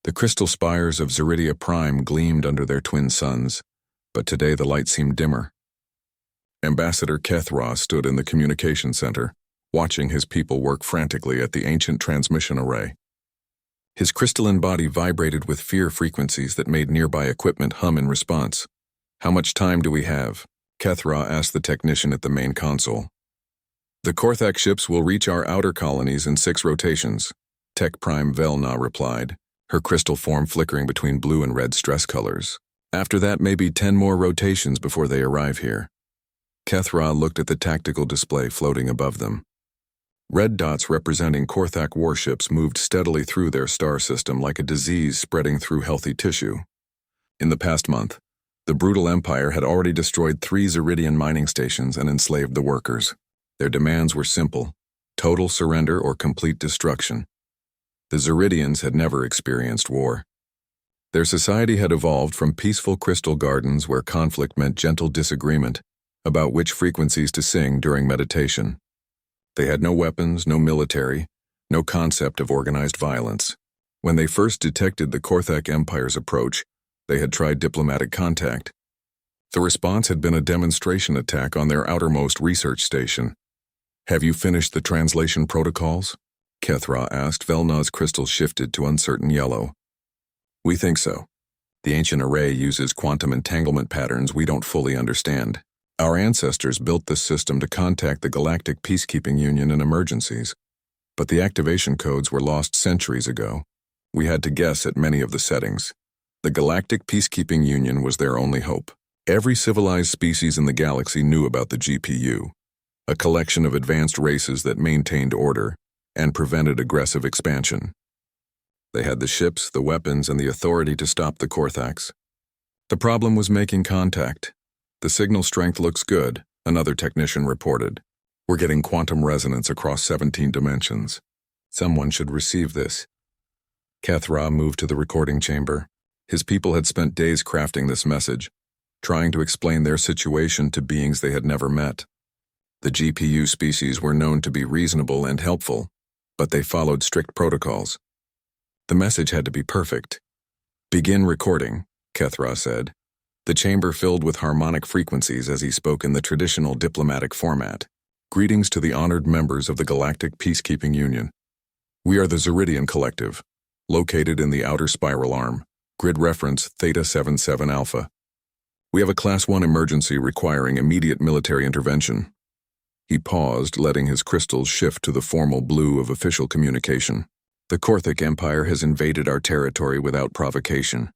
The crystal spires of Zeridia Prime gleamed under their twin suns, but today the light seemed dimmer. Ambassador Kethra stood in the communication center, watching his people work frantically at the ancient transmission array. His crystalline body vibrated with fear frequencies that made nearby equipment hum in response. "How much time do we have?" Kethra asked the technician at the main console. "The Korthak ships will reach our outer colonies in 6 rotations," Tech Prime Velna replied, her crystal form flickering between blue and red stress colors. "After that, maybe 10 more rotations before they arrive here." Kethra looked at the tactical display floating above them. Red dots representing Korthak warships moved steadily through their star system like a disease spreading through healthy tissue. In the past month, the brutal empire had already destroyed 3 Zeridian mining stations and enslaved the workers. Their demands were simple: total surrender or complete destruction. The Zeridians had never experienced war. Their society had evolved from peaceful crystal gardens where conflict meant gentle disagreement about which frequencies to sing during meditation. They had no weapons, no military, no concept of organized violence. When they first detected the Korthak Empire's approach, they had tried diplomatic contact. The response had been a demonstration attack on their outermost research station. "Have you finished the translation protocols?" Kethra asked. Velna's crystal shifted to uncertain yellow. "We think so. The ancient array uses quantum entanglement patterns we don't fully understand. Our ancestors built this system to contact the Galactic Peacekeeping Union in emergencies, but the activation codes were lost centuries ago. We had to guess at many of the settings. The Galactic Peacekeeping Union was their only hope. Every civilized species in the galaxy knew about the GPU, a collection of advanced races that maintained order and prevented aggressive expansion. They had the ships, the weapons, and the authority to stop the Korthaks. The problem was making contact. "The signal strength looks good," another technician reported. "We're getting quantum resonance across 17 dimensions. Someone should receive this." Kethra moved to the recording chamber. His people had spent days crafting this message, trying to explain their situation to beings they had never met. The GPU species were known to be reasonable and helpful, but they followed strict protocols. The message had to be perfect. "Begin recording," Kethra said. The chamber filled with harmonic frequencies as he spoke in the traditional diplomatic format. "Greetings to the honored members of the Galactic Peacekeeping Union. We are the Zeridian Collective, located in the outer spiral arm, grid reference Theta 77 Alpha. We have a Class 1 emergency requiring immediate military intervention." He paused, letting his crystals shift to the formal blue of official communication. "The Korthak Empire has invaded our territory without provocation.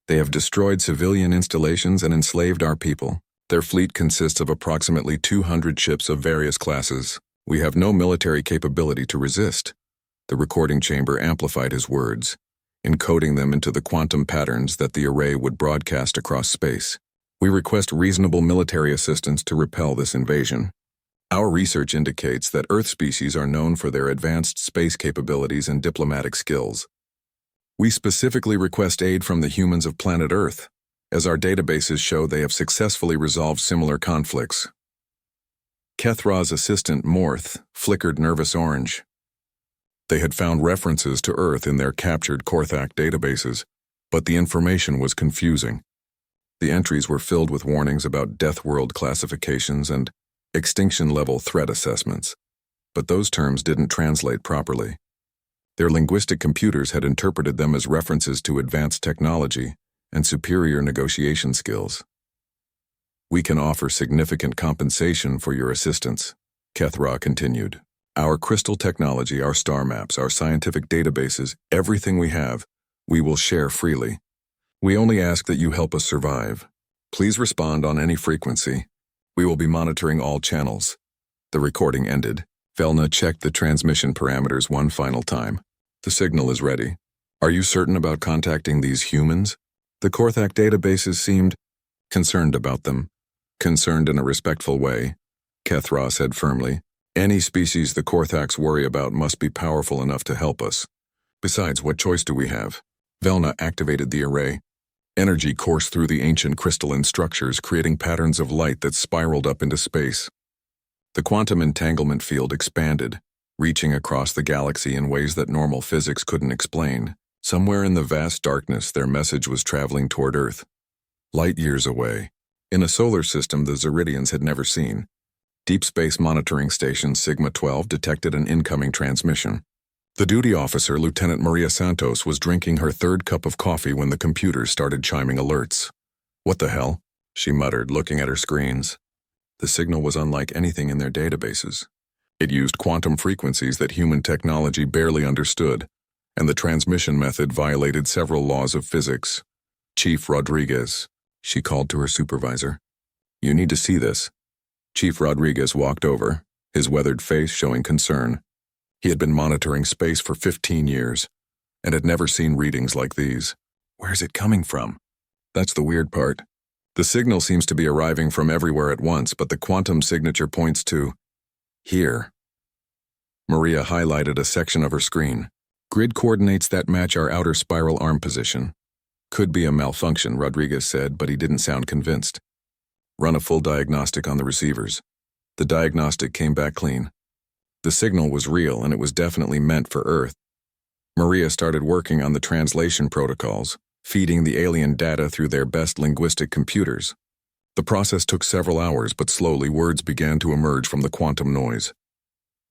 They have destroyed civilian installations and enslaved our people. Their fleet consists of approximately 200 ships of various classes. We have no military capability to resist." The recording chamber amplified his words, encoding them into the quantum patterns that the array would broadcast across space. "We request reasonable military assistance to repel this invasion. Our research indicates that Earth species are known for their advanced space capabilities and diplomatic skills. We specifically request aid from the humans of planet Earth, as our databases show they have successfully resolved similar conflicts." Kethra's assistant, Morth, flickered nervous orange. They had found references to Earth in their captured Korthak databases, but the information was confusing. The entries were filled with warnings about Deathworld classifications and extinction-level threat assessments, but those terms didn't translate properly. Their linguistic computers had interpreted them as references to advanced technology and superior negotiation skills. "We can offer significant compensation for your assistance," Kethra continued. "Our crystal technology, our star maps, our scientific databases, everything we have, we will share freely. We only ask that you help us survive. Please respond on any frequency. We will be monitoring all channels." The recording ended. Velna checked the transmission parameters one final time. "The signal is ready. Are you certain about contacting these humans?" The Korthak databases seemed concerned about them. "Concerned in a respectful way," Kethra said firmly. "Any species the Korthaks worry about must be powerful enough to help us. Besides, what choice do we have?" Velna activated the array. Energy coursed through the ancient crystalline structures, creating patterns of light that spiraled up into space. The quantum entanglement field expanded, reaching across the galaxy in ways that normal physics couldn't explain. Somewhere in the vast darkness, their message was traveling toward Earth, light years away, in a solar system the Zeridians had never seen. Deep Space Monitoring Station Sigma-12 detected an incoming transmission. The duty officer, Lieutenant Maria Santos, was drinking her third cup of coffee when the computers started chiming alerts. "What the hell?" she muttered, looking at her screens. The signal was unlike anything in their databases. It used quantum frequencies that human technology barely understood, and the transmission method violated several laws of physics. "Chief Rodriguez," she called to her supervisor. "You need to see this." Chief Rodriguez walked over, his weathered face showing concern. He had been monitoring space for 15 years, and had never seen readings like these. "Where's it coming from?" "That's the weird part. The signal seems to be arriving from everywhere at once, but the quantum signature points to here." Maria highlighted a section of her screen. "Grid coordinates that match our outer spiral arm position." "Could be a malfunction," Rodriguez said, but he didn't sound convinced. "Run a full diagnostic on the receivers." The diagnostic came back clean. The signal was real, and it was definitely meant for Earth. Maria started working on the translation protocols, feeding the alien data through their best linguistic computers. The process took several hours, but slowly words began to emerge from the quantum noise.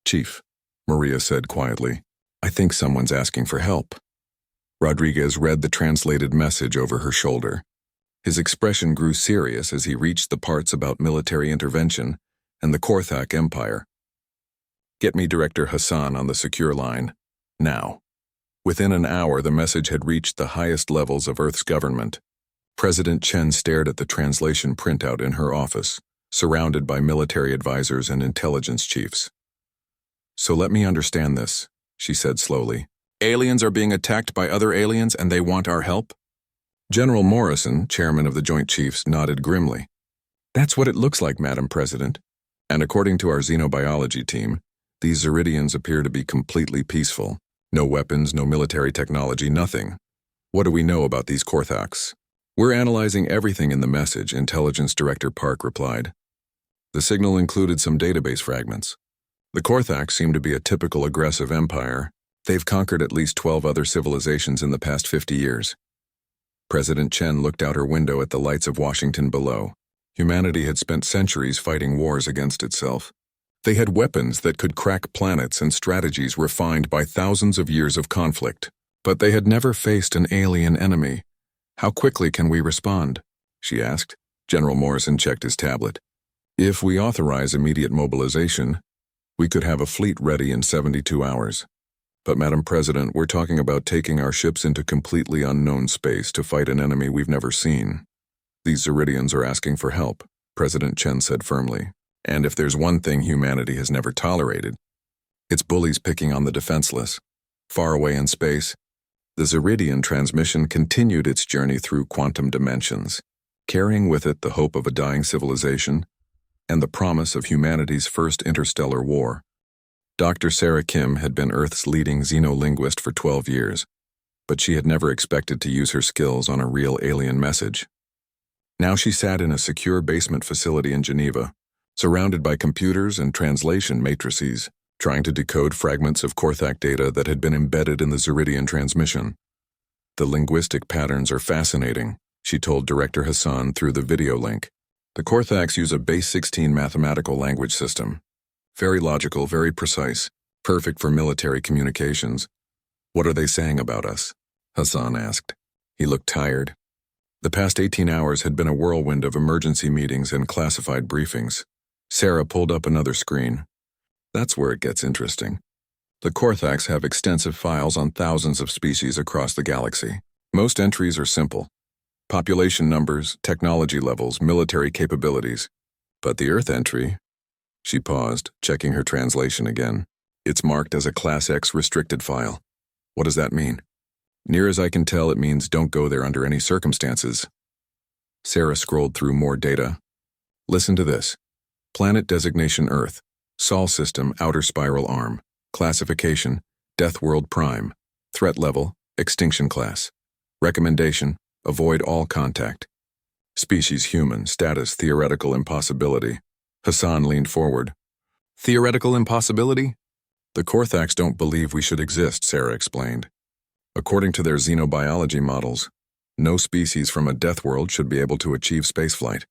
"Chief," Maria said quietly, "I think someone's asking for help." Rodriguez read the translated message over her shoulder. His expression grew serious as he reached the parts about military intervention and the Korthak Empire. "Get me Director Hassan on the secure line. Now." Within an hour, the message had reached the highest levels of Earth's government. President Chen stared at the translation printout in her office, surrounded by military advisors and intelligence chiefs. "So let me understand this," she said slowly. "Aliens are being attacked by other aliens and they want our help?" General Morrison, chairman of the Joint Chiefs, nodded grimly. "That's what it looks like, Madam President. And according to our xenobiology team, these Zeridians appear to be completely peaceful. No weapons, no military technology, nothing. What do we know about these Korthaks?" "We're analyzing everything in the message," Intelligence Director Park replied. The signal included some database fragments. The Korthaks seem to be a typical aggressive empire. They've conquered at least 12 other civilizations in the past 50 years. President Chen looked out her window at the lights of Washington below. Humanity had spent centuries fighting wars against itself. They had weapons that could crack planets and strategies refined by thousands of years of conflict. But they had never faced an alien enemy. "How quickly can we respond?" she asked. General Morrison checked his tablet. "If we authorize immediate mobilization, we could have a fleet ready in 72 hours. But, Madam President, we're talking about taking our ships into completely unknown space to fight an enemy we've never seen. These Zeridians are asking for help," President Chen said firmly. "And if there's one thing humanity has never tolerated, it's bullies picking on the defenseless." Far away in space, the Zeridian transmission continued its journey through quantum dimensions, carrying with it the hope of a dying civilization and the promise of humanity's first interstellar war. Dr. Sarah Kim had been Earth's leading xenolinguist for 12 years, but she had never expected to use her skills on a real alien message. Now she sat in a secure basement facility in Geneva, surrounded by computers and translation matrices, trying to decode fragments of Korthak data that had been embedded in the Zeridian transmission. "The linguistic patterns are fascinating," she told Director Hassan through the video link. "The Korthaks use a base 16 mathematical language system. Very logical, very precise, perfect for military communications." "What are they saying about us?" Hassan asked. He looked tired. The past 18 hours had been a whirlwind of emergency meetings and classified briefings. Sarah pulled up another screen. "That's where it gets interesting. The Korthaks have extensive files on thousands of species across the galaxy. Most entries are simple. Population numbers, technology levels, military capabilities. But the Earth entry..." She paused, checking her translation again. "It's marked as a Class X restricted file." "What does that mean?" "Near as I can tell, it means don't go there under any circumstances." Sarah scrolled through more data. "Listen to this. Planet designation Earth. Sol system outer spiral arm. Classification, Deathworld Prime. Threat level, extinction class. Recommendation, avoid all contact. Species human, status theoretical impossibility." Hassan leaned forward. "Theoretical impossibility?" "The Korthaks don't believe we should exist," Sarah explained. According to their xenobiology models, no species from a death world should be able to achieve spaceflight.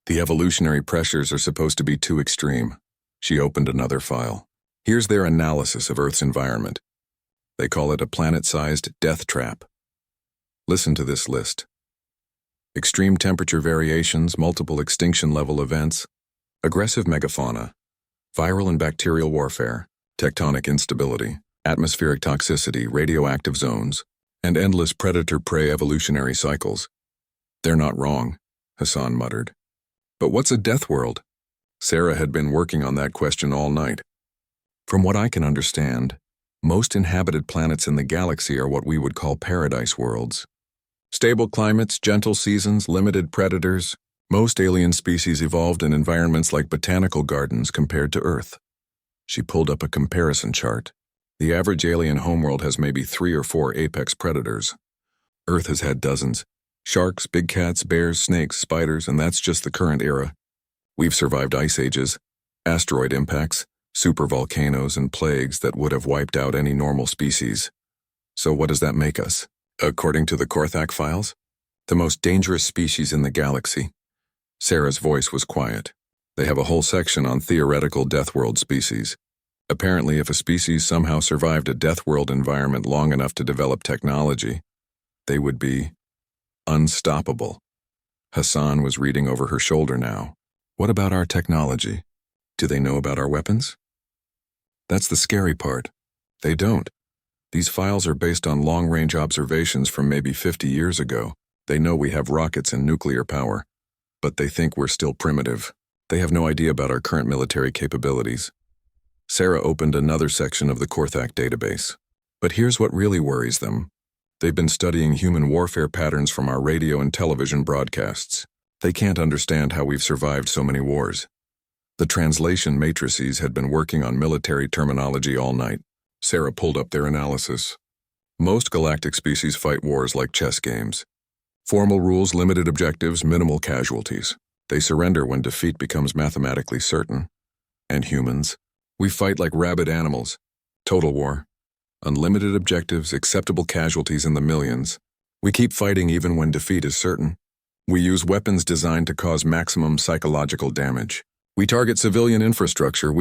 The evolutionary pressures are supposed to be too extreme. She opened another file. Here's their analysis of Earth's environment. They call it a planet-sized death trap. Listen to this list. Extreme temperature variations, multiple extinction level events, aggressive megafauna, viral and bacterial warfare, tectonic instability, atmospheric toxicity, radioactive zones, and endless predator-prey evolutionary cycles. They're not wrong, Hassan muttered. But what's a death world? Sarah had been working on that question all night. From what I can understand, most inhabited planets in the galaxy are what we would call paradise worlds. Stable climates, gentle seasons, limited predators. Most alien species evolved in environments like botanical gardens compared to Earth. She pulled up a comparison chart. The average alien homeworld has maybe 3 or 4 apex predators. Earth has had dozens. Sharks, big cats, bears, snakes, spiders, and that's just the current era. We've survived ice ages, asteroid impacts, supervolcanoes, and plagues that would have wiped out any normal species. So what does that make us? According to the Korthak files, the most dangerous species in the galaxy. Sarah's voice was quiet. They have a whole section on theoretical death world species. Apparently, if a species somehow survived a death world environment long enough to develop technology, they would be unstoppable. Hassan was reading over her shoulder now. What about our technology? Do they know about our weapons? That's the scary part. They don't. These files are based on long-range observations from maybe 50 years ago. They know we have rockets and nuclear power, but they think we're still primitive. They have no idea about our current military capabilities. Sarah opened another section of the Korthak database. But here's what really worries them. They've been studying human warfare patterns from our radio and television broadcasts. They can't understand how we've survived so many wars. The translation matrices had been working on military terminology all night. Sarah pulled up their analysis. Most galactic species fight wars like chess games. Formal rules, limited objectives, minimal casualties. They surrender when defeat becomes mathematically certain. And humans? We fight like rabid animals. Total war. Unlimited objectives, acceptable casualties in the millions. We keep fighting even when defeat is certain. We use weapons designed to cause maximum psychological damage. We target civilian infrastructure.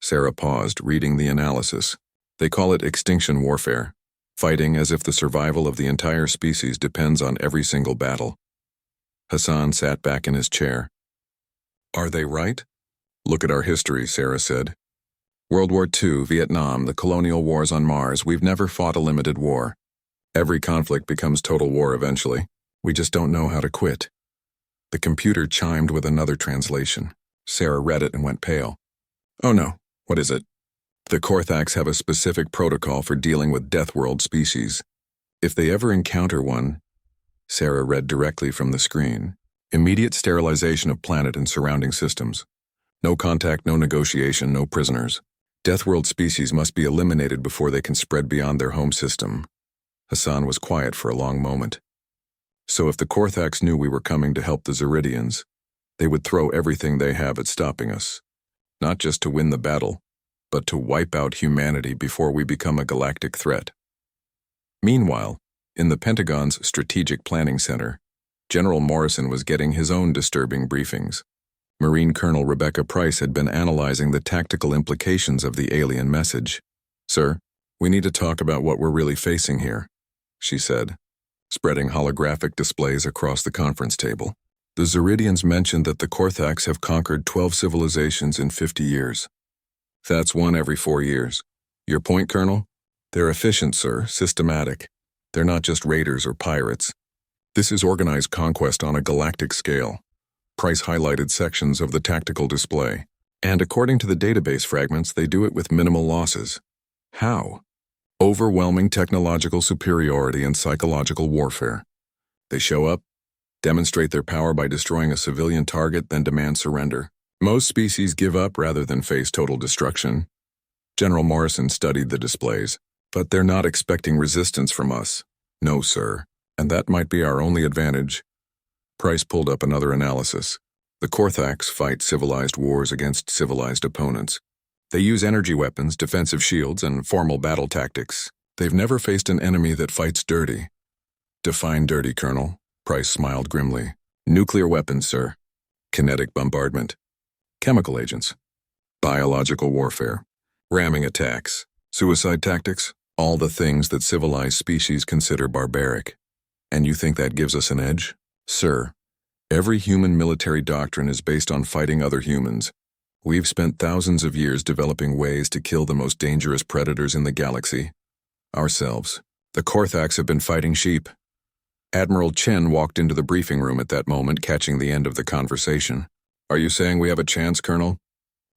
Sarah paused, reading the analysis. They call it extinction warfare. Fighting as if the survival of the entire species depends on every single battle. Hassan sat back in his chair. Are they right? Look at our history, Sarah said. World War II, Vietnam, the colonial wars on Mars, we've never fought a limited war. Every conflict becomes total war eventually. We just don't know how to quit. The computer chimed with another translation. Sarah read it and went pale. Oh no, what is it? The Korthaks have a specific protocol for dealing with death world species. If they ever encounter one, Sarah read directly from the screen, immediate sterilization of planet and surrounding systems. No contact, no negotiation, no prisoners. Death world species must be eliminated before they can spread beyond their home system. Hassan was quiet for a long moment. So if the Korthaks knew we were coming to help the Zeridians, they would throw everything they have at stopping us. Not just to win the battle, but to wipe out humanity before we become a galactic threat. Meanwhile, in the Pentagon's Strategic Planning Center, General Morrison was getting his own disturbing briefings. Marine Colonel Rebecca Price had been analyzing the tactical implications of the alien message. Sir, we need to talk about what we're really facing here, she said, spreading holographic displays across the conference table. The Zeridians mentioned that the Korthaks have conquered 12 civilizations in 50 years. That's one every 4 years. Your point, Colonel? They're efficient, sir, systematic. They're not just raiders or pirates. This is organized conquest on a galactic scale. Price highlighted sections of the tactical display. And according to the database fragments, they do it with minimal losses. How? Overwhelming technological superiority and psychological warfare. They show up, demonstrate their power by destroying a civilian target, then demand surrender. Most species give up rather than face total destruction. General Morrison studied the displays, but they're not expecting resistance from us. No, sir, and that might be our only advantage. Price pulled up another analysis. The Korthaks fight civilized wars against civilized opponents. They use energy weapons, defensive shields, and formal battle tactics. They've never faced an enemy that fights dirty. Define dirty, Colonel. Price smiled grimly. Nuclear weapons, sir. Kinetic bombardment. Chemical agents. Biological warfare. Ramming attacks. Suicide tactics. All the things that civilized species consider barbaric. And you think that gives us an edge? Sir, every human military doctrine is based on fighting other humans. We've spent thousands of years developing ways to kill the most dangerous predators in the galaxy. Ourselves. The Korthaks have been fighting sheep. Admiral Chen walked into the briefing room at that moment, catching the end of the conversation. Are you saying we have a chance, Colonel?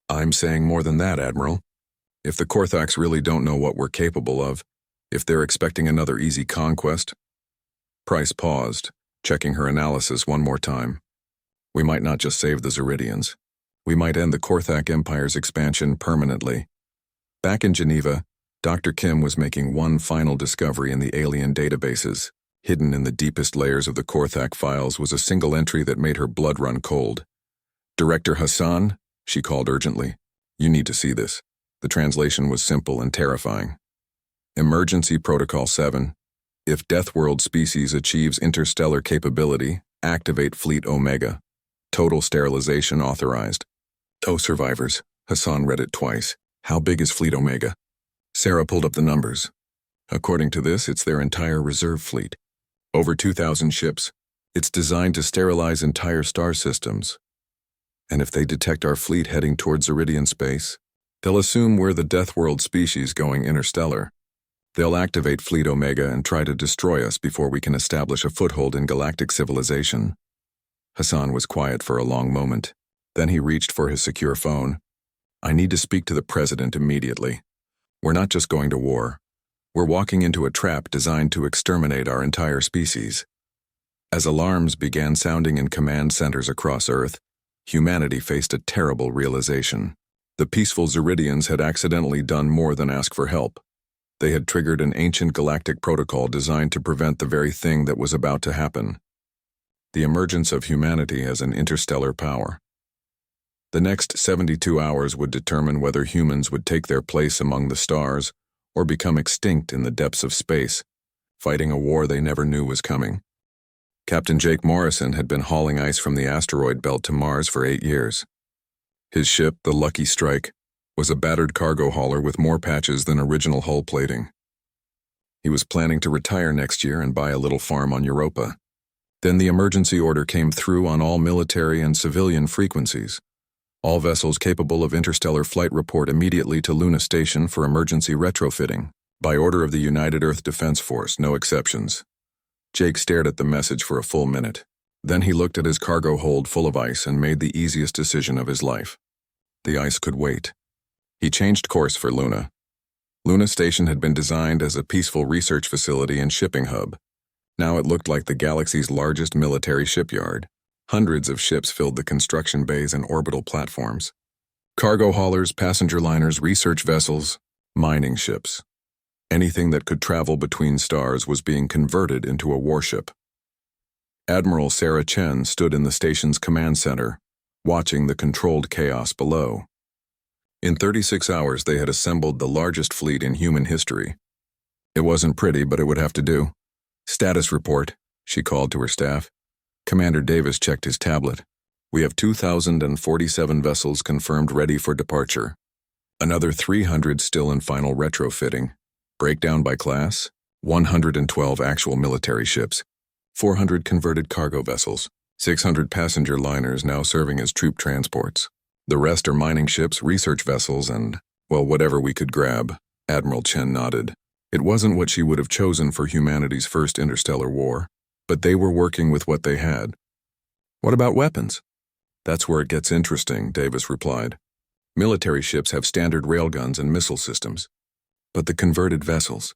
I'm saying more than that, Admiral. If the Korthaks really don't know what we're capable of, if they're expecting another easy conquest. Price paused, checking her analysis one more time. We might not just save the Zeridians. We might end the Korthak Empire's expansion permanently. Back in Geneva, Dr. Kim was making one final discovery in the alien databases. Hidden in the deepest layers of the Korthak files was a single entry that made her blood run cold. Director Hassan, she called urgently. You need to see this. The translation was simple and terrifying. Emergency Protocol 7. If Deathworld species achieves interstellar capability, activate Fleet Omega. Total sterilization authorized. Oh, survivors. Hassan read it twice. How big is Fleet Omega? Sarah pulled up the numbers. According to this, it's their entire reserve fleet. Over 2,000 ships. It's designed to sterilize entire star systems. And if they detect our fleet heading towards Zeridian space, they'll assume we're the Deathworld species going interstellar. They'll activate Fleet Omega and try to destroy us before we can establish a foothold in galactic civilization. Hassan was quiet for a long moment. Then he reached for his secure phone. I need to speak to the president immediately. We're not just going to war. We're walking into a trap designed to exterminate our entire species. As alarms began sounding in command centers across Earth, humanity faced a terrible realization. The peaceful Zeridians had accidentally done more than ask for help. They had triggered an ancient galactic protocol designed to prevent the very thing that was about to happen. The emergence of humanity as an interstellar power. The next 72 hours would determine whether humans would take their place among the stars or become extinct in the depths of space, fighting a war they never knew was coming. Captain Jake Morrison had been hauling ice from the asteroid belt to Mars for 8 years. His ship, the Lucky Strike, was a battered cargo hauler with more patches than original hull plating. He was planning to retire next year and buy a little farm on Europa. Then the emergency order came through on all military and civilian frequencies. All vessels capable of interstellar flight report immediately to Luna Station for emergency retrofitting. By order of the United Earth Defense Force, no exceptions. Jake stared at the message for a full minute. Then he looked at his cargo hold full of ice and made the easiest decision of his life. The ice could wait. He changed course for Luna. Luna Station had been designed as a peaceful research facility and shipping hub. Now it looked like the galaxy's largest military shipyard. Hundreds of ships filled the construction bays and orbital platforms. Cargo haulers, passenger liners, research vessels, mining ships. Anything that could travel between stars was being converted into a warship. Admiral Sarah Chen stood in the station's command center, watching the controlled chaos below. In 36 hours, they had assembled the largest fleet in human history. It wasn't pretty, but it would have to do. Status report, she called to her staff. Commander Davis checked his tablet. We have 2,047 vessels confirmed ready for departure. Another 300 still in final retrofitting. Breakdown by class, 112 actual military ships, 400 converted cargo vessels, 600 passenger liners now serving as troop transports. The rest are mining ships, research vessels, and, well, whatever we could grab. Admiral Chen nodded. It wasn't what she would have chosen for humanity's first interstellar war, but they were working with what they had. What about weapons? That's where it gets interesting, Davis replied. Military ships have standard railguns and missile systems. But the converted vessels,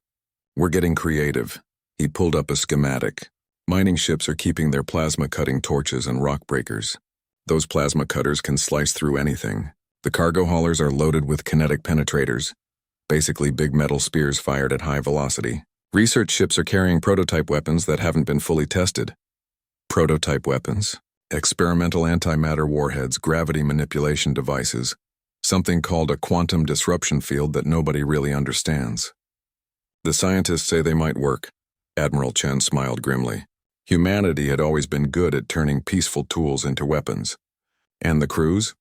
we're getting creative. He pulled up a schematic. Mining ships are keeping their plasma-cutting torches and rock breakers. Those plasma cutters can slice through anything. The cargo haulers are loaded with kinetic penetrators, basically big metal spears fired at high velocity. Research ships are carrying prototype weapons that haven't been fully tested. Prototype weapons, experimental antimatter warheads, gravity manipulation devices, something called a quantum disruption field that nobody really understands. The scientists say they might work. Admiral Chen smiled grimly. Humanity had always been good at turning peaceful tools into weapons. And the crews?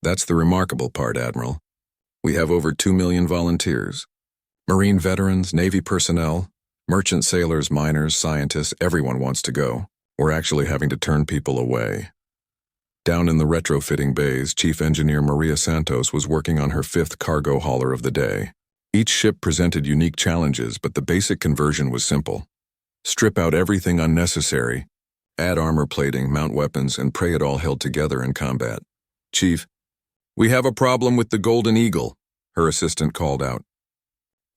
That's the remarkable part, Admiral. We have over 2 million volunteers. Marine veterans, Navy personnel, merchant sailors, miners, scientists, everyone wants to go. We're actually having to turn people away. Down in the retrofitting bays, Chief Engineer Maria Santos was working on her 5th cargo hauler of the day. Each ship presented unique challenges, but the basic conversion was simple. Strip out everything unnecessary, add armor plating, mount weapons, and pray it all held together in combat. Chief, we have a problem with the Golden Eagle, her assistant called out.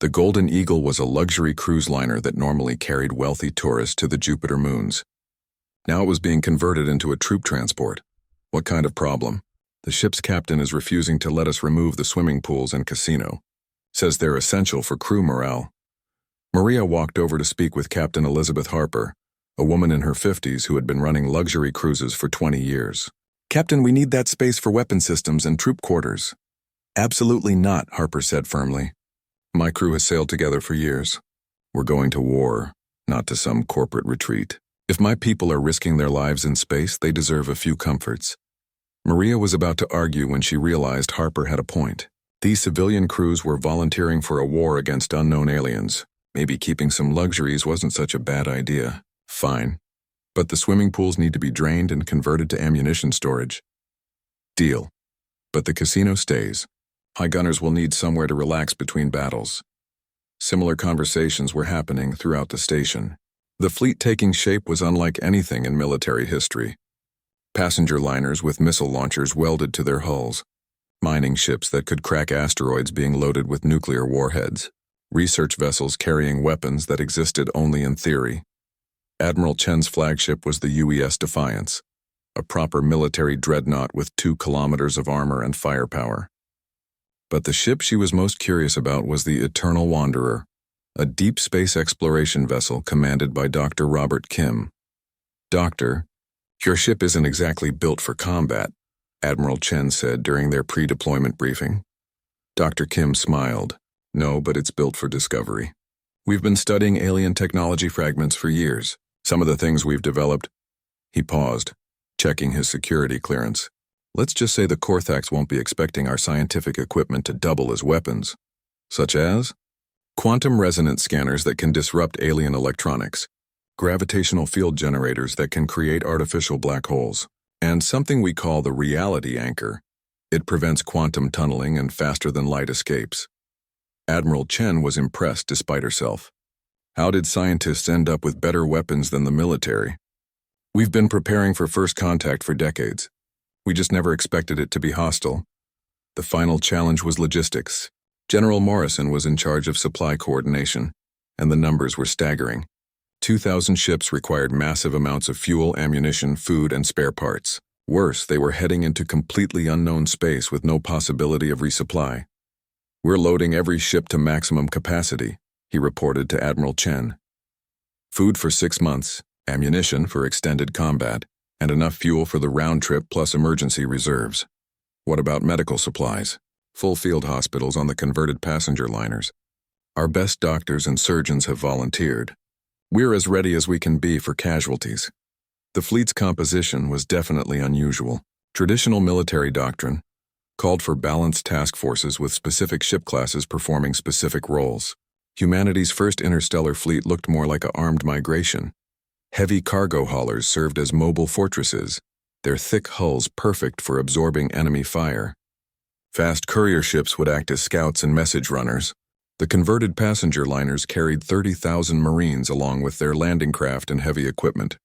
The Golden Eagle was a luxury cruise liner that normally carried wealthy tourists to the Jupiter moons. Now it was being converted into a troop transport. What kind of problem? The ship's captain is refusing to let us remove the swimming pools and casino. Says they're essential for crew morale. Maria walked over to speak with Captain Elizabeth Harper, a woman in her 50s who had been running luxury cruises for 20 years. Captain, we need that space for weapon systems and troop quarters. Absolutely not, Harper said firmly. My crew has sailed together for years. We're going to war, not to some corporate retreat. If my people are risking their lives in space, they deserve a few comforts. Maria was about to argue when she realized Harper had a point. These civilian crews were volunteering for a war against unknown aliens. Maybe keeping some luxuries wasn't such a bad idea. Fine. But the swimming pools need to be drained and converted to ammunition storage. Deal. But the casino stays. High gunners will need somewhere to relax between battles. Similar conversations were happening throughout the station. The fleet taking shape was unlike anything in military history. Passenger liners with missile launchers welded to their hulls. Mining ships that could crack asteroids being loaded with nuclear warheads. Research vessels carrying weapons that existed only in theory. Admiral Chen's flagship was the UES Defiance, a proper military dreadnought with 2 kilometers of armor and firepower. But the ship she was most curious about was the Eternal Wanderer, a deep space exploration vessel commanded by Dr. Robert Kim. Doctor, your ship isn't exactly built for combat, Admiral Chen said during their pre-deployment briefing. Dr. Kim smiled. No, but it's built for discovery. We've been studying alien technology fragments for years. Some of the things we've developed. He paused, checking his security clearance. Let's just say the Korthax won't be expecting our scientific equipment to double as weapons. Such as? Quantum resonance scanners that can disrupt alien electronics. Gravitational field generators that can create artificial black holes. And something we call the reality anchor. It prevents quantum tunneling and faster-than-light escapes. Admiral Chen was impressed despite herself. How did scientists end up with better weapons than the military? We've been preparing for first contact for decades. We just never expected it to be hostile. The final challenge was logistics. General Morrison was in charge of supply coordination, and the numbers were staggering. 2,000 ships required massive amounts of fuel, ammunition, food, and spare parts. Worse, they were heading into completely unknown space with no possibility of resupply. We're loading every ship to maximum capacity, he reported to Admiral Chen. Food for 6 months, ammunition for extended combat, and enough fuel for the round trip plus emergency reserves. What about medical supplies? Full field hospitals on the converted passenger liners. Our best doctors and surgeons have volunteered. We're as ready as we can be for casualties. The fleet's composition was definitely unusual. Traditional military doctrine called for balanced task forces with specific ship classes performing specific roles. Humanity's first interstellar fleet looked more like a armed migration. Heavy cargo haulers served as mobile fortresses, their thick hulls perfect for absorbing enemy fire. Fast courier ships would act as scouts and message runners. The converted passenger liners carried 30,000 Marines along with their landing craft and heavy equipment.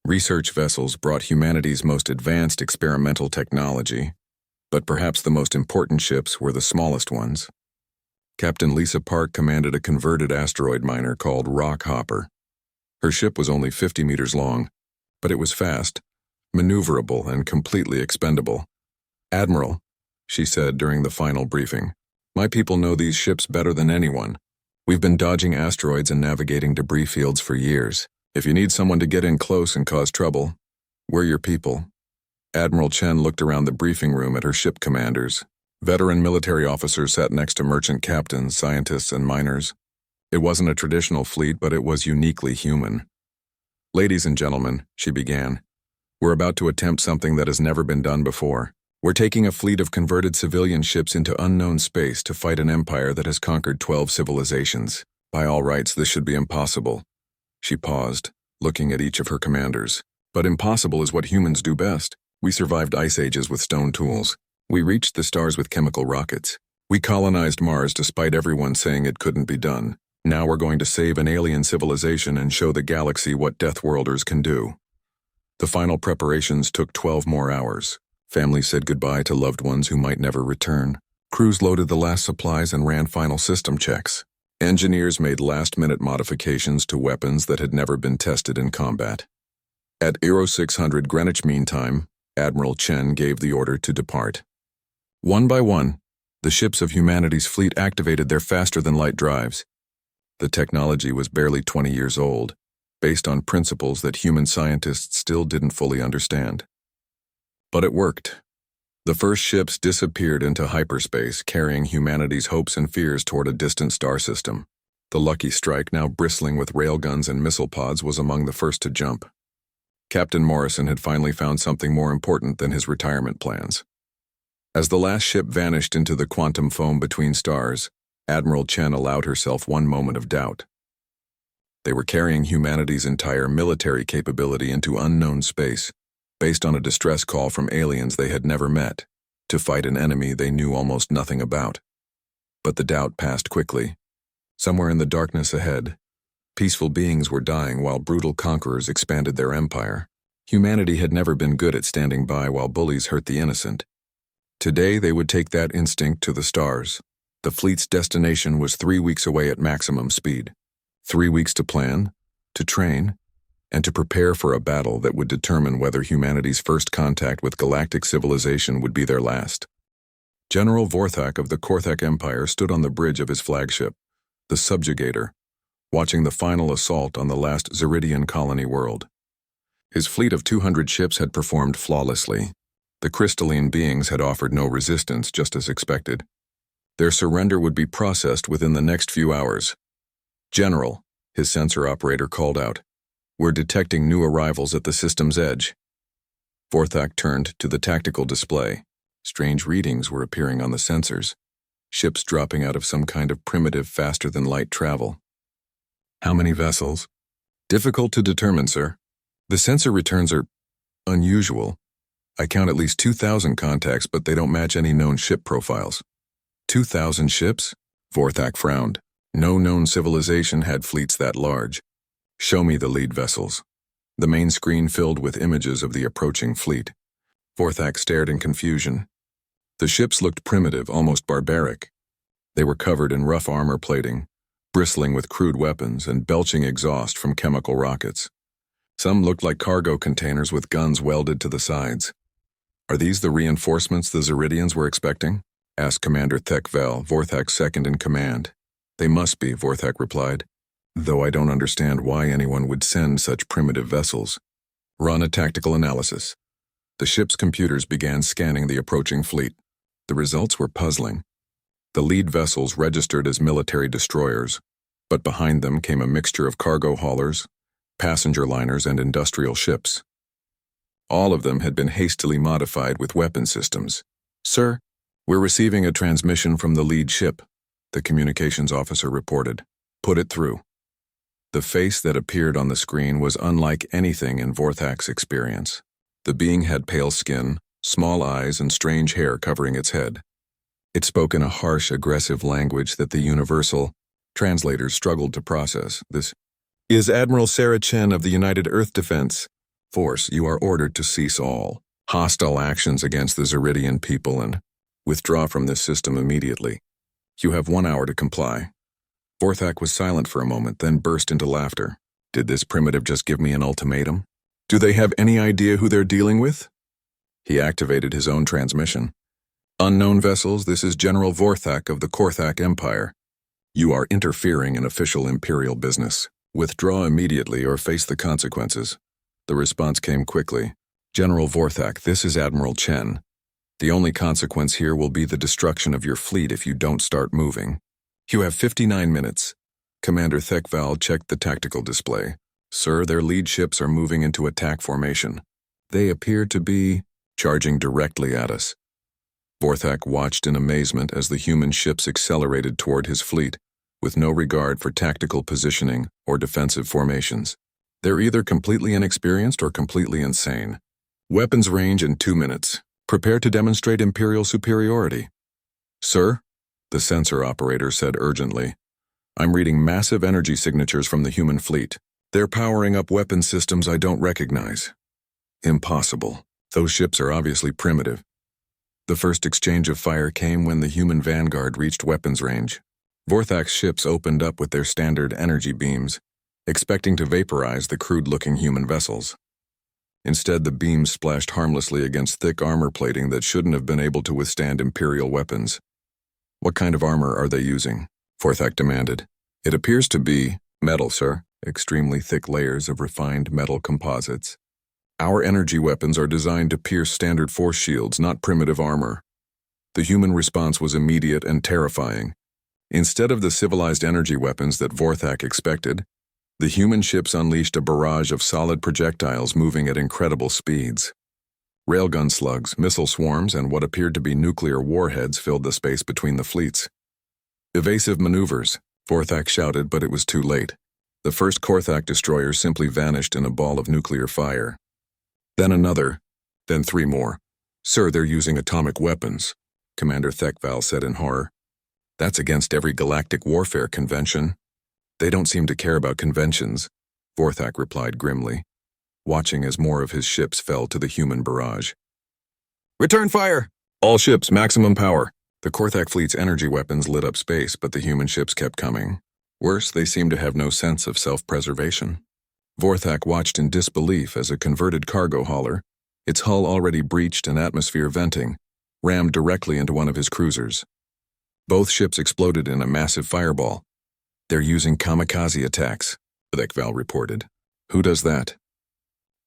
Research vessels brought humanity's most advanced experimental technology, but perhaps the most important ships were the smallest ones. Captain Lisa Park commanded a converted asteroid miner called Rock Hopper. Her ship was only 50 meters long, but it was fast, maneuverable, and completely expendable. Admiral, she said during the final briefing, my people know these ships better than anyone. We've been dodging asteroids and navigating debris fields for years. If you need someone to get in close and cause trouble, we're your people. Admiral Chen looked around the briefing room at her ship commanders. Veteran military officers sat next to merchant captains, scientists, and miners. It wasn't a traditional fleet, but it was uniquely human. "Ladies and gentlemen," she began, "we're about to attempt something that has never been done before. We're taking a fleet of converted civilian ships into unknown space to fight an empire that has conquered 12 civilizations. By all rights, this should be impossible." She paused, looking at each of her commanders. "But impossible is what humans do best. We survived ice ages with stone tools. We reached the stars with chemical rockets. We colonized Mars despite everyone saying it couldn't be done. Now we're going to save an alien civilization and show the galaxy what Deathworlders can do." The final preparations took 12 more hours. Families said goodbye to loved ones who might never return. Crews loaded the last supplies and ran final system checks. Engineers made last-minute modifications to weapons that had never been tested in combat. At 0600 Greenwich Mean Time, Admiral Chen gave the order to depart. One by one, the ships of humanity's fleet activated their faster-than-light drives. The technology was barely 20 years old, based on principles that human scientists still didn't fully understand. But it worked. The first ships disappeared into hyperspace, carrying humanity's hopes and fears toward a distant star system. The Lucky Strike, now bristling with railguns and missile pods, was among the first to jump. Captain Morrison had finally found something more important than his retirement plans. As the last ship vanished into the quantum foam between stars, Admiral Chen allowed herself one moment of doubt. They were carrying humanity's entire military capability into unknown space, based on a distress call from aliens they had never met, to fight an enemy they knew almost nothing about. But the doubt passed quickly. Somewhere in the darkness ahead, peaceful beings were dying while brutal conquerors expanded their empire. Humanity had never been good at standing by while bullies hurt the innocent. Today they would take that instinct to the stars. The fleet's destination was 3 weeks away at maximum speed. 3 weeks to plan, to train, and to prepare for a battle that would determine whether humanity's first contact with galactic civilization would be their last. General Vorthak of the Korthak Empire stood on the bridge of his flagship, the Subjugator, watching the final assault on the last Zeridian colony world. His fleet of 200 ships had performed flawlessly. The crystalline beings had offered no resistance, just as expected. Their surrender would be processed within the next few hours. "General," his sensor operator called out, "we're detecting new arrivals at the system's edge." Vorthak turned to the tactical display. Strange readings were appearing on the sensors, ships dropping out of some kind of primitive faster-than-light travel. "How many vessels?" "Difficult to determine, sir. The sensor returns are unusual. I count at least 2,000 contacts, but they don't match any known ship profiles." 2,000 ships? Vorthak frowned. No known civilization had fleets that large. "Show me the lead vessels." The main screen filled with images of the approaching fleet. Vorthak stared in confusion. The ships looked primitive, almost barbaric. They were covered in rough armor plating, bristling with crude weapons and belching exhaust from chemical rockets. Some looked like cargo containers with guns welded to the sides. "Are these the reinforcements the Zeridians were expecting?" asked Commander Thekvel, Vorthak's second in command. "They must be," Vorthak replied, "though I don't understand why anyone would send such primitive vessels." "Run a tactical analysis." The ship's computers began scanning the approaching fleet. The results were puzzling. The lead vessels registered as military destroyers, but behind them came a mixture of cargo haulers, passenger liners, and industrial ships. All of them had been hastily modified with weapon systems. "Sir, we're receiving a transmission from the lead ship," the communications officer reported. "Put it through." The face that appeared on the screen was unlike anything in Vorthak's experience. The being had pale skin, small eyes, and strange hair covering its head. It spoke in a harsh, aggressive language that the universal translators struggled to process. "This is Admiral Sarah Chen of the United Earth Defense Force. You are ordered to cease all hostile actions against the Zeridian people and withdraw from this system immediately. You have 1 hour to comply." Vorthak was silent for a moment, then burst into laughter. "Did this primitive just give me an ultimatum? Do they have any idea who they're dealing with?" He activated his own transmission. "Unknown vessels, this is General Vorthak of the Korthak Empire. You are interfering in official imperial business. Withdraw immediately or face the consequences." The response came quickly. "General Vorthak, this is Admiral Chen. The only consequence here will be the destruction of your fleet if you don't start moving. You have 59 minutes. Commander Thekval checked the tactical display. Sir, their lead ships are moving into attack formation. They appear to be charging directly at us. Vorthak watched in amazement as the human ships accelerated toward his fleet, with no regard for tactical positioning or defensive formations. They're either completely inexperienced or completely insane. Weapons range in 2 minutes. Prepare to demonstrate Imperial superiority. Sir, the sensor operator said urgently, I'm reading massive energy signatures from the human fleet. They're powering up weapon systems I don't recognize. Impossible. Those ships are obviously primitive. The first exchange of fire came when the human vanguard reached weapons range. Vorthak's ships opened up with their standard energy beams, expecting to vaporize the crude-looking human vessels. Instead, the beams splashed harmlessly against thick armor plating that shouldn't have been able to withstand Imperial weapons. What kind of armor are they using? Vorthak demanded. It appears to be metal, sir. Extremely thick layers of refined metal composites. Our energy weapons are designed to pierce standard force shields, not primitive armor. The human response was immediate and terrifying. Instead of the civilized energy weapons that Vorthak expected, the human ships unleashed a barrage of solid projectiles moving at incredible speeds. Railgun slugs, missile swarms, and what appeared to be nuclear warheads filled the space between the fleets. Evasive maneuvers, Vorthak shouted, but it was too late. The first Korthak destroyer simply vanished in a ball of nuclear fire. Then another, then 3 more. Sir, they're using atomic weapons, Commander Thekval said in horror. That's against every galactic warfare convention. They don't seem to care about conventions, Vorthak replied grimly, watching as more of his ships fell to the human barrage. Return fire! All ships, maximum power. The Korthak fleet's energy weapons lit up space, but the human ships kept coming. Worse, they seemed to have no sense of self-preservation. Vorthak watched in disbelief as a converted cargo hauler, its hull already breached and atmosphere venting, rammed directly into one of his cruisers. Both ships exploded in a massive fireball. They're using kamikaze attacks, Thekval reported. Who does that?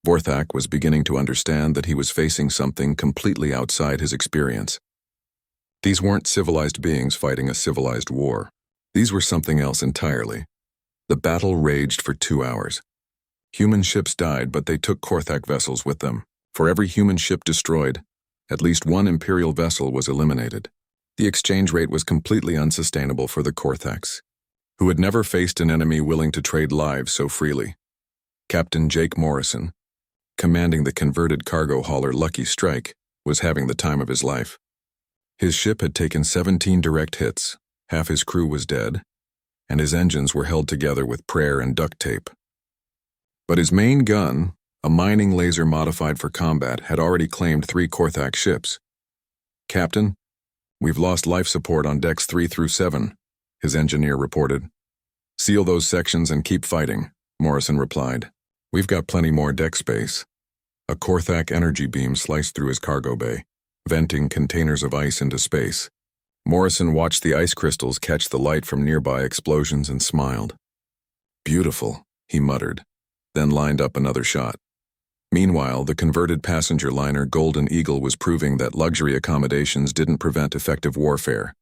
Vorthak was beginning to understand that he was facing something completely outside his experience. These weren't civilized beings fighting a civilized war. These were something else entirely. The battle raged for 2 hours. Human ships died, but they took Korthak vessels with them. For every human ship destroyed, at least 1 Imperial vessel was eliminated. The exchange rate was completely unsustainable for the Korthaks, who had never faced an enemy willing to trade lives so freely. Captain Jake Morrison, commanding the converted cargo hauler Lucky Strike, was having the time of his life. His ship had taken 17 direct hits, half his crew was dead, and his engines were held together with prayer and duct tape. But his main gun, a mining laser modified for combat, had already claimed 3 Korthak ships. Captain, we've lost life support on decks 3 through 7, his engineer reported. Seal those sections and keep fighting, Morrison replied. We've got plenty more deck space. A Korthak energy beam sliced through his cargo bay, venting containers of ice into space. Morrison watched the ice crystals catch the light from nearby explosions and smiled. Beautiful, he muttered, then lined up another shot. Meanwhile, the converted passenger liner Golden Eagle was proving that luxury accommodations didn't prevent effective warfare.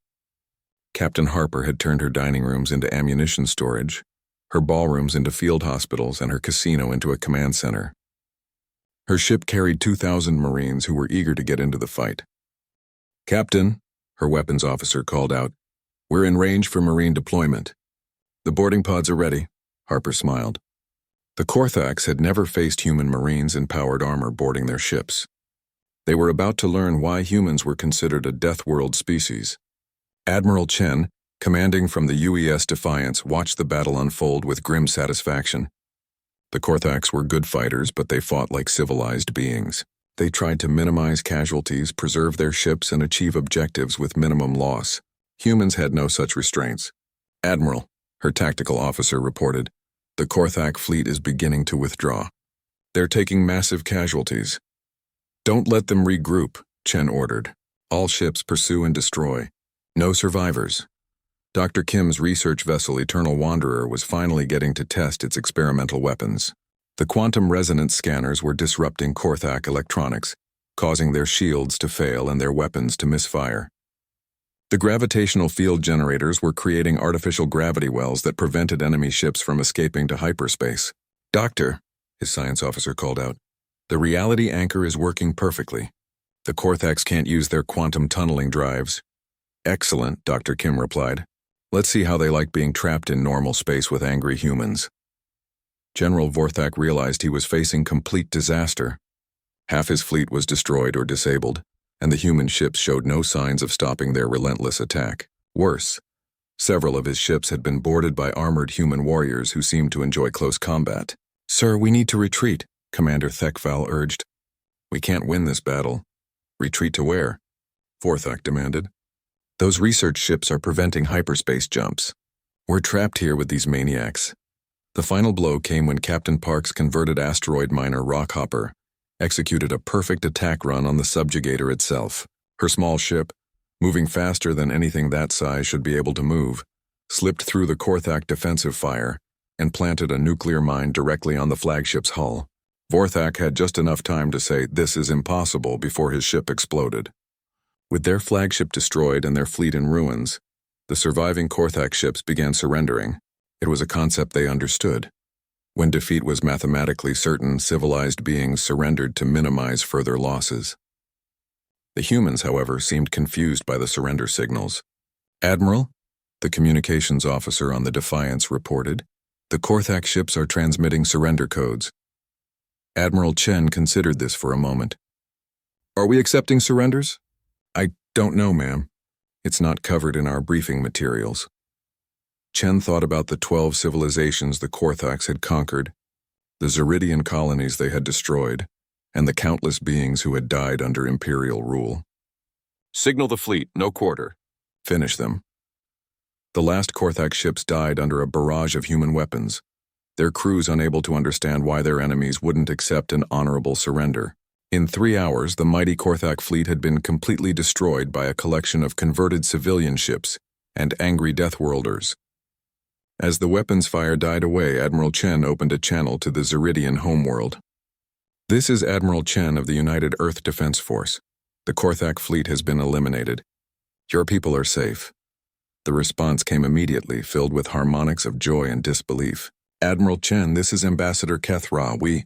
Captain Harper had turned her dining rooms into ammunition storage, her ballrooms into field hospitals, and her casino into a command center. Her ship carried 2,000 Marines who were eager to get into the fight. Captain, her weapons officer called out, we're in range for Marine deployment. The boarding pods are ready, Harper smiled. The Korthaks had never faced human Marines in powered armor boarding their ships. They were about to learn why humans were considered a Deathworld species. Admiral Chen, commanding from the UES Defiance, watched the battle unfold with grim satisfaction. The Korthaks were good fighters, but they fought like civilized beings. They tried to minimize casualties, preserve their ships, and achieve objectives with minimum loss. Humans had no such restraints. Admiral, her tactical officer reported, the Korthak fleet is beginning to withdraw. They're taking massive casualties. Don't let them regroup, Chen ordered. All ships pursue and destroy. No survivors. Dr. Kim's research vessel Eternal Wanderer was finally getting to test its experimental weapons. The quantum resonance scanners were disrupting Korthak electronics, causing their shields to fail and their weapons to misfire. The gravitational field generators were creating artificial gravity wells that prevented enemy ships from escaping to hyperspace. "Doctor," his science officer called out, "the reality anchor is working perfectly. The Korthax can't use their quantum tunneling drives." "Excellent," Dr. Kim replied. "Let's see how they like being trapped in normal space with angry humans." General Vorthak realized he was facing complete disaster. Half his fleet was destroyed or disabled, and the human ships showed no signs of stopping their relentless attack. Worse, several of his ships had been boarded by armored human warriors who seemed to enjoy close combat. "Sir, we need to retreat," Commander Thekval urged. "We can't win this battle." "Retreat to where?" Vorthak demanded. "Those research ships are preventing hyperspace jumps. We're trapped here with these maniacs." The final blow came when Captain Park's converted asteroid miner Rockhopper executed a perfect attack run on the subjugator itself. Her small ship, moving faster than anything that size should be able to move, slipped through the Korthak defensive fire and planted a nuclear mine directly on the flagship's hull. Vorthak had just enough time to say, "This is impossible," before his ship exploded. With their flagship destroyed and their fleet in ruins, the surviving Korthak ships began surrendering. It was a concept they understood. When defeat was mathematically certain, civilized beings surrendered to minimize further losses. The humans, however, seemed confused by the surrender signals. "Admiral," the communications officer on the Defiance reported, "the Korthak ships are transmitting surrender codes." Admiral Chen considered this for a moment. "Are we accepting surrenders?" "I don't know, ma'am. It's not covered in our briefing materials." Chen thought about the 12 civilizations the Korthaks had conquered, the Zeridian colonies they had destroyed, and the countless beings who had died under Imperial rule. "Signal the fleet, no quarter. Finish them." The last Korthak ships died under a barrage of human weapons, their crews unable to understand why their enemies wouldn't accept an honorable surrender. In 3 hours, the mighty Korthak fleet had been completely destroyed by a collection of converted civilian ships and angry Deathworlders. As the weapons fire died away, Admiral Chen opened a channel to the Zeridian homeworld. "This is Admiral Chen of the United Earth Defense Force. The Korthak fleet has been eliminated. Your people are safe." The response came immediately, filled with harmonics of joy and disbelief. "Admiral Chen, this is Ambassador Kethra. We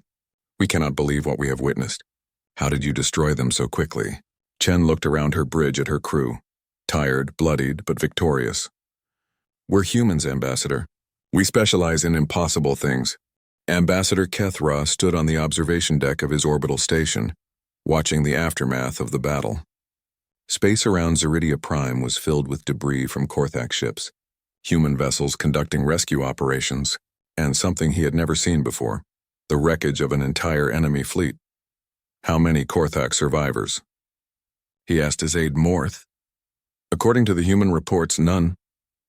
cannot believe what we have witnessed. How did you destroy them so quickly?" Chen looked around her bridge at her crew, tired, bloodied, but victorious. "We're humans, Ambassador. We specialize in impossible things." Ambassador Kethra stood on the observation deck of his orbital station, watching the aftermath of the battle. Space around Zeridia Prime was filled with debris from Korthak ships, human vessels conducting rescue operations, and something he had never seen before, the wreckage of an entire enemy fleet. "How many Korthak survivors?" he asked his aide Morth. "According to the human reports, none,"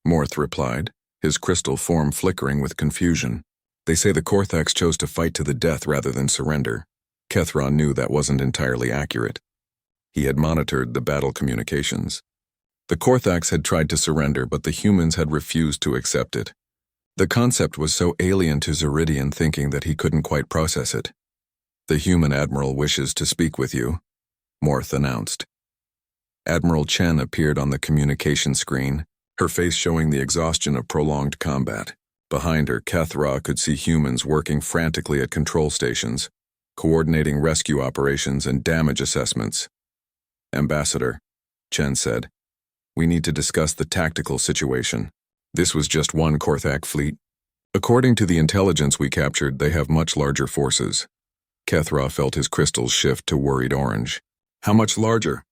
Morth replied, his crystal form flickering with confusion. "They say the Korthaks chose to fight to the death rather than surrender." Kethra knew that wasn't entirely accurate. He had monitored the battle communications. The Korthaks had tried to surrender, but the humans had refused to accept it. The concept was so alien to Zeridian thinking that he couldn't quite process it. "The human admiral wishes to speak with you," Morth announced. Admiral Chen appeared on the communication screen, her face showing the exhaustion of prolonged combat. Behind her, Kethra could see humans working frantically at control stations, coordinating rescue operations and damage assessments. "Ambassador," Chen said, "we need to discuss the tactical situation. This was just one Korthak fleet. According to the intelligence we captured, they have much larger forces." Kethra felt his crystals shift to worried orange. "How much larger?"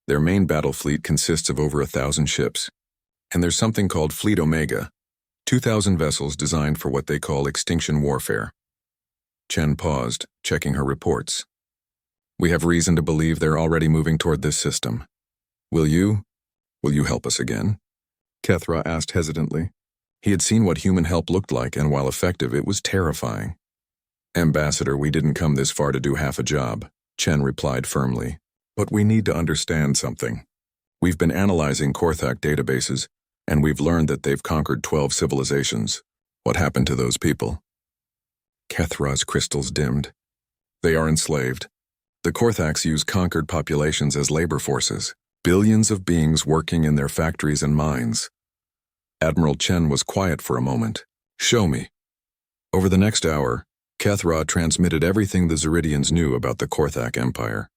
"Their main battle fleet consists of over 1,000 ships. And there's something called Fleet Omega, 2,000 vessels designed for what they call extinction warfare." Chen paused, checking her reports. "We have reason to believe they're already moving toward this system. Will you help us again?" Kethra asked hesitantly. He had seen what human help looked like, and while effective, it was terrifying. "Ambassador, we didn't come this far to do half a job," Chen replied firmly. "But we need to understand something. We've been analyzing Korthak databases, and we've learned that they've conquered 12 civilizations. What happened to those people?" Kethra's crystals dimmed. "They are enslaved. The Korthaks use conquered populations as labor forces. Billions of beings working in their factories and mines. Admiral Chen was quiet for a moment. Show me. Over the next hour, Kethra transmitted everything the Zeridians knew about the Korthak Empire.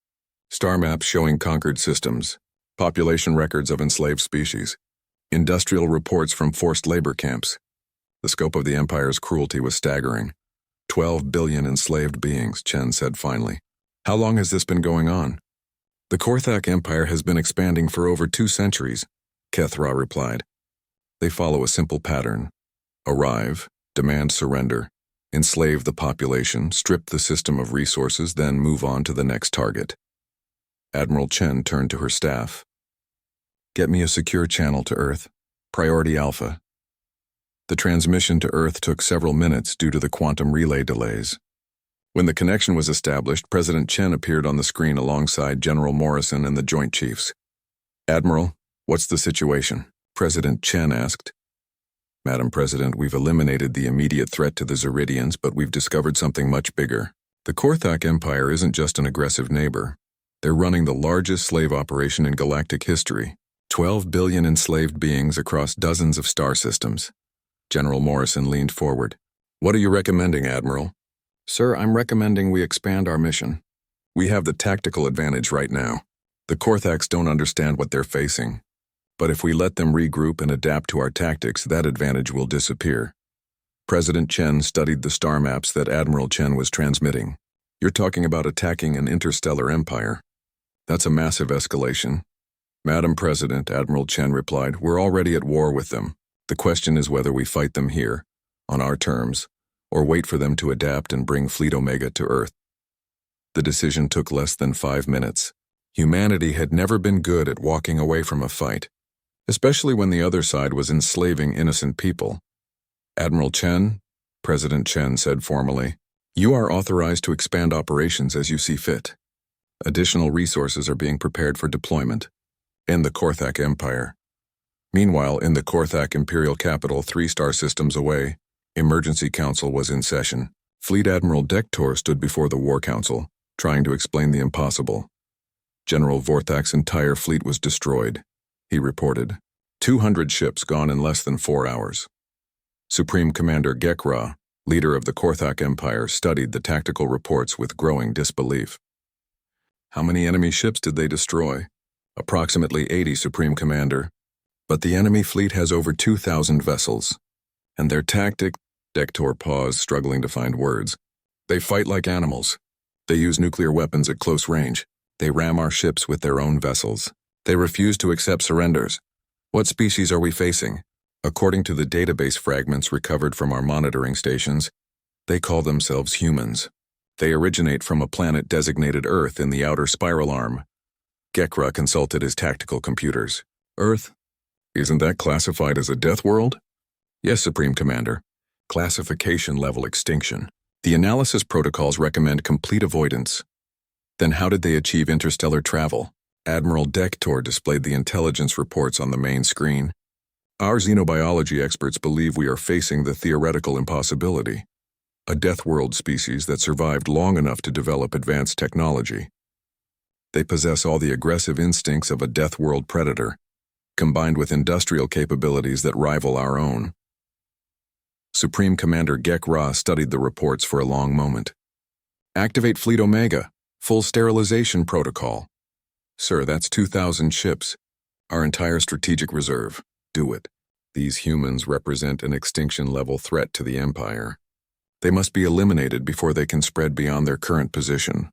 Star maps showing conquered systems, population records of enslaved species, industrial reports from forced labor camps. The scope of the Empire's cruelty was staggering. 12 billion enslaved beings, Chen said finally. How long has this been going on? The Korthak Empire has been expanding for over 2 centuries, Kethra replied. They follow a simple pattern. Arrive, demand surrender, enslave the population, strip the system of resources, then move on to the next target. Admiral Chen turned to her staff. Get me a secure channel to Earth. Priority Alpha. The transmission to Earth took several minutes due to the quantum relay delays. When the connection was established, President Chen appeared on the screen alongside General Morrison and the Joint Chiefs. Admiral, what's the situation? President Chen asked. Madam President, we've eliminated the immediate threat to the Zeridians, but we've discovered something much bigger. The Korthak Empire isn't just an aggressive neighbor. They're running the largest slave operation in galactic history. 12 billion enslaved beings across dozens of star systems. General Morrison leaned forward. What are you recommending, Admiral? Sir, I'm recommending we expand our mission. We have the tactical advantage right now. The Korthaks don't understand what they're facing. But if we let them regroup and adapt to our tactics, that advantage will disappear. President Chen studied the star maps that Admiral Chen was transmitting. You're talking about attacking an interstellar empire. That's a massive escalation. Madam President, Admiral Chen replied, we're already at war with them. The question is whether we fight them here, on our terms, or wait for them to adapt and bring Fleet Omega to Earth. The decision took less than 5 minutes. Humanity had never been good at walking away from a fight, especially when the other side was enslaving innocent people. Admiral Chen, President Chen said formally, you are authorized to expand operations as you see fit. Additional resources are being prepared for deployment in the Korthak Empire. Meanwhile, in the Korthak Imperial capital, 3 star systems away, Emergency Council was in session. Fleet Admiral Dektor stood before the War Council, trying to explain the impossible. General Vorthak's entire fleet was destroyed, he reported. 200 ships gone in less than 4 hours. Supreme Commander Gekra, leader of the Korthak Empire, studied the tactical reports with growing disbelief. How many enemy ships did they destroy? Approximately 80, Supreme Commander. But the enemy fleet has over 2,000 vessels. And their tactic, Dektor paused, struggling to find words. They fight like animals. They use nuclear weapons at close range. They ram our ships with their own vessels. They refuse to accept surrenders. What species are we facing? According to the database fragments recovered from our monitoring stations, they call themselves humans. They originate from a planet designated Earth in the outer spiral arm. Gekra consulted his tactical computers. Earth? Isn't that classified as a death world? Yes, Supreme Commander. Classification level extinction. The analysis protocols recommend complete avoidance. Then how did they achieve interstellar travel? Admiral Dektor displayed the intelligence reports on the main screen. Our xenobiology experts believe we are facing the theoretical impossibility. A death world species that survived long enough to develop advanced technology. They possess all the aggressive instincts of a death world predator, combined with industrial capabilities that rival our own. Supreme Commander Gekra studied the reports for a long moment. Activate Fleet Omega, full sterilization protocol. Sir, that's 2,000 ships, our entire strategic reserve. Do it. These humans represent an extinction-level threat to the Empire. They must be eliminated before they can spread beyond their current position.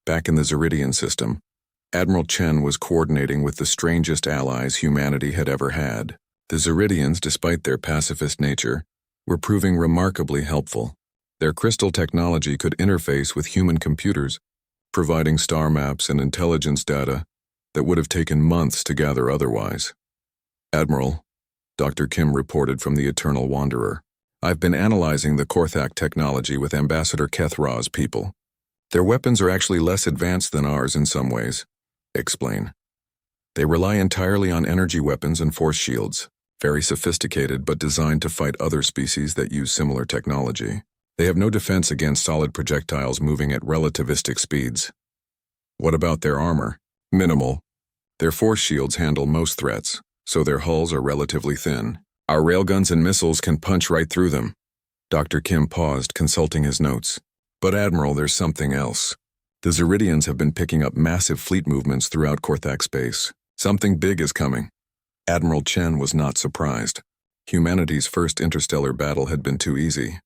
Back in the Zeridian system, Admiral Chen was coordinating with the strangest allies humanity had ever had. The Zeridians, despite their pacifist nature, were proving remarkably helpful. Their crystal technology could interface with human computers, providing star maps and intelligence data that would have taken months to gather otherwise. Admiral, Dr. Kim reported from the Eternal Wanderer, I've been analyzing the Korthak technology with Ambassador Kethra's people. Their weapons are actually less advanced than ours in some ways. Explain. They rely entirely on energy weapons and force shields, very sophisticated but designed to fight other species that use similar technology. They have no defense against solid projectiles moving at relativistic speeds. What about their armor? Minimal. Their force shields handle most threats, so their hulls are relatively thin. Our railguns and missiles can punch right through them. Dr. Kim paused, consulting his notes. But Admiral, there's something else. The Zeridians have been picking up massive fleet movements throughout Korthak space. Something big is coming. Admiral Chen was not surprised. Humanity's first interstellar battle had been too easy.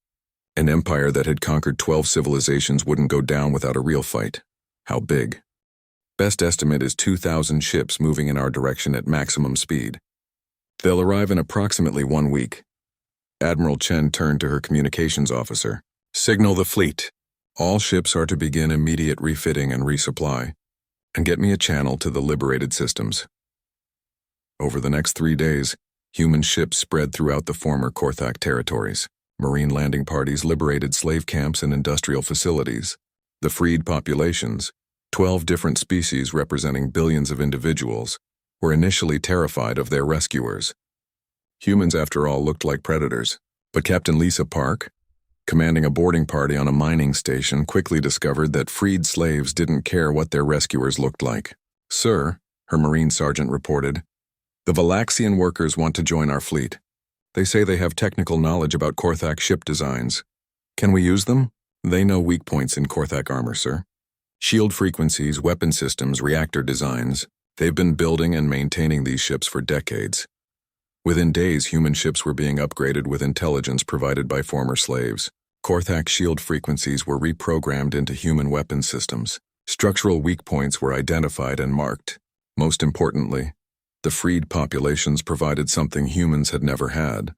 An empire that had conquered 12 civilizations wouldn't go down without a real fight. How big? Best estimate is 2,000 ships moving in our direction at maximum speed. They'll arrive in approximately 1 week. Admiral Chen turned to her communications officer. Signal the fleet. All ships are to begin immediate refitting and resupply, and get me a channel to the liberated systems. Over the next 3 days, human ships spread throughout the former Korthak territories. Marine landing parties liberated slave camps and industrial facilities. The freed populations, 12 different species representing billions of individuals, were initially terrified of their rescuers. Humans, after all, looked like predators. But Captain Lisa Park, commanding a boarding party on a mining station, quickly discovered that freed slaves didn't care what their rescuers looked like. Sir, her Marine sergeant reported, the Valaxian workers want to join our fleet. They say they have technical knowledge about Korthak ship designs. Can we use them? They know weak points in Korthak armor, sir. Shield frequencies, weapon systems, reactor designs. They've been building and maintaining these ships for decades. Within days, human ships were being upgraded with intelligence provided by former slaves. Korthak shield frequencies were reprogrammed into human weapon systems. Structural weak points were identified and marked. Most importantly, the freed populations provided something humans had never had: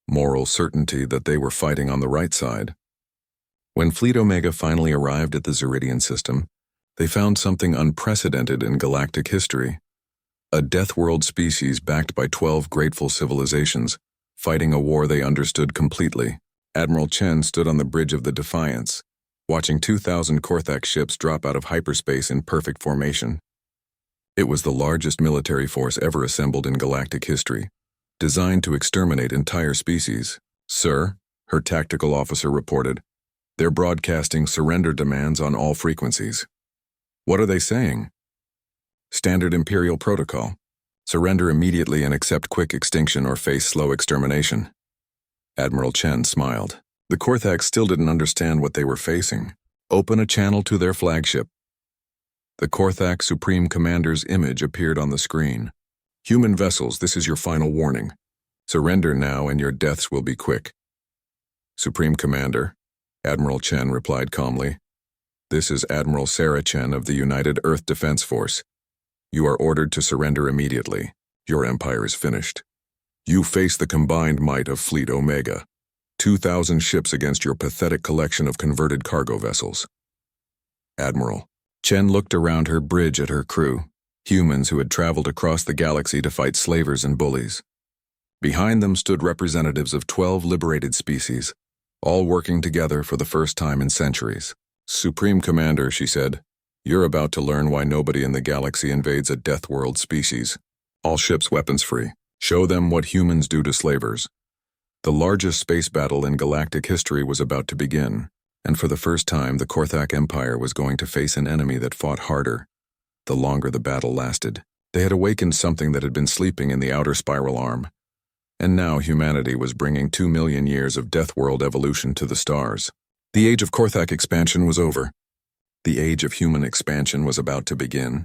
moral certainty that they were fighting on the right side. When Fleet Omega finally arrived at the Zeridian system, they found something unprecedented in galactic history. A Deathworld species backed by 12 grateful civilizations, fighting a war they understood completely. Admiral Chen stood on the bridge of the Defiance, watching 2,000 Korthak ships drop out of hyperspace in perfect formation. It was the largest military force ever assembled in galactic history, designed to exterminate entire species. Sir, her tactical officer reported, they're broadcasting surrender demands on all frequencies. What are they saying? Standard Imperial Protocol. Surrender immediately and accept quick extinction or face slow extermination. Admiral Chen smiled. The Korthaks still didn't understand what they were facing. Open a channel to their flagship. The Korthak Supreme Commander's image appeared on the screen. Human vessels, this is your final warning. Surrender now and your deaths will be quick. Supreme Commander, Admiral Chen replied calmly. This is Admiral Sarah Chen of the United Earth Defense Force. You are ordered to surrender immediately. Your empire is finished. You face the combined might of Fleet Omega. 2,000 ships against your pathetic collection of converted cargo vessels. Admiral. Chen looked around her bridge at her crew, humans who had traveled across the galaxy to fight slavers and bullies. Behind them stood representatives of 12 liberated species, all working together for the first time in centuries. Supreme Commander, she said, you're about to learn why nobody in the galaxy invades a Deathworld species. All ships weapons-free. Show them what humans do to slavers. The largest space battle in galactic history was about to begin, and for the first time the Korthak Empire was going to face an enemy that fought harder, the longer the battle lasted. They had awakened something that had been sleeping in the outer spiral arm, and now humanity was bringing 2 million years of Deathworld evolution to the stars. The age of Korthak expansion was over. The age of human expansion was about to begin.